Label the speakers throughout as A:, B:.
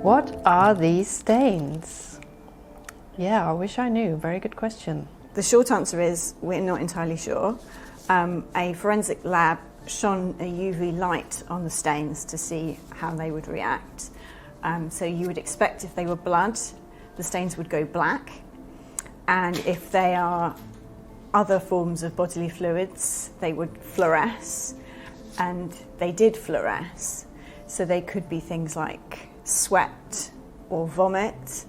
A: What are these stains? Yeah, I wish I knew. Very good question.
B: The short answer is we're not entirely sure. A forensic lab shone a UV light on the stains to see how they would react. So you would expect if they were blood, the stains would go black. And if they are other forms of bodily fluids, they would fluoresce. And they did fluoresce. So they could be things like sweat or vomit.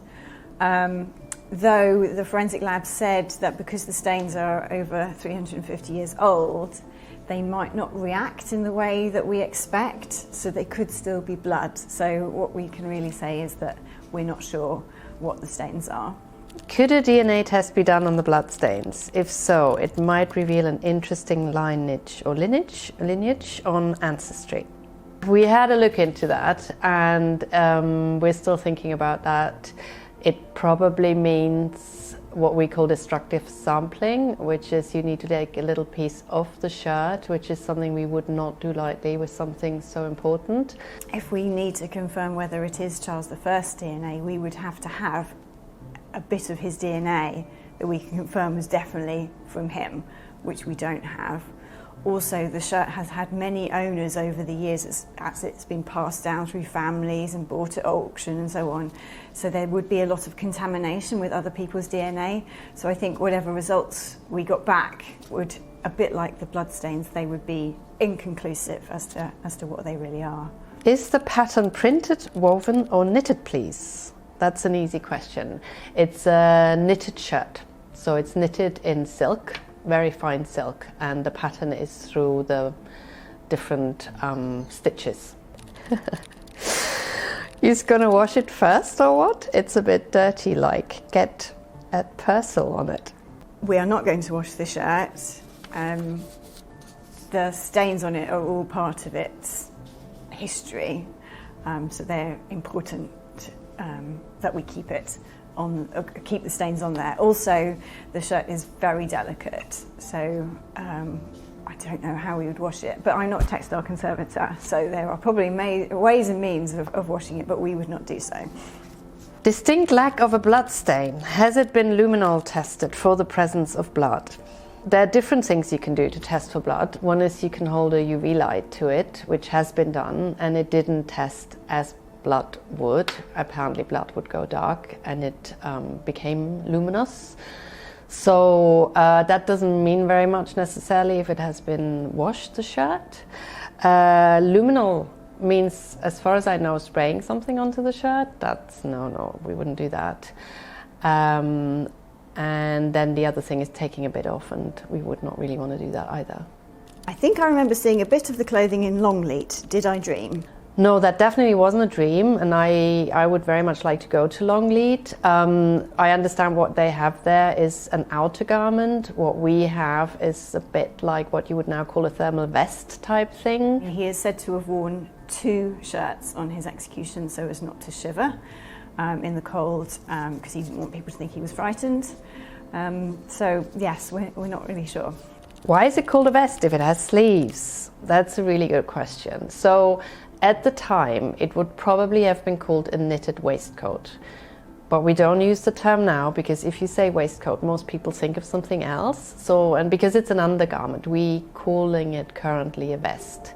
B: Though the forensic lab said that because the stains are over 350 years old, they might not react in the way that we expect, so they could still be blood. So what we can really say is that we're not sure what the stains are.
A: Could a DNA test be done on the blood stains? If so, it might reveal an interesting lineage on ancestry. We had a look into that, and we're still thinking about that. It probably means what we call destructive sampling, which is you need to take a little piece off the shirt, which is something we would not do lightly with something so important.
B: If we need to confirm whether it is Charles I's DNA, we would have to have a bit of his DNA that we can confirm was definitely from him, which we don't have. Also, the shirt has had many owners over the years as it's been passed down through families and bought at auction and so on. So there would be a lot of contamination with other people's DNA. So I think whatever results we got back would, a bit like the bloodstains, they would be inconclusive as to what they really are.
A: Is the pattern printed, woven or knitted, please? That's an easy question. It's a knitted shirt. So it's knitted in silk, very fine silk, and the pattern is through the different stitches. He's gonna wash it first or what? It's a bit dirty, like get a Persil on it.
B: We are not going to wash the shirt. The stains on it are all part of its history, so they're important that we keep it on, keep the stains on there. Also, the shirt is very delicate, so I don't know how we would wash it, but I'm not a textile conservator, so there are probably ways and means of washing it, but we would not do so.
A: Distinct lack of a blood stain. Has it been luminol tested for the presence of blood? There are different things you can do to test for blood. One is you can hold a UV light to it, which has been done, and it didn't test as blood would. Apparently blood would go dark and it became luminous. So that doesn't mean very much necessarily if it has been washed, the shirt. Luminol means, as far as I know, spraying something onto the shirt. That's no, we wouldn't do that. And then the other thing is taking a bit off, and we would not really want to do that either.
B: I think I remember seeing a bit of the clothing in Longleat. Did I dream?
A: No, that definitely wasn't a dream, and I would very much like to go to Longleat. I understand what they have there is an outer garment. What we have is a bit like what you would now call a thermal vest type thing.
B: He is said to have worn 2 shirts on his execution so as not to shiver in the cold, because he didn't want people to think he was frightened. So yes, we're not really sure.
A: Why is it called a vest if it has sleeves? That's a really good question. So at the time, it would probably have been called a knitted waistcoat. But we don't use the term now, because if you say waistcoat, most people think of something else. So, and because it's an undergarment, we're calling it currently a vest.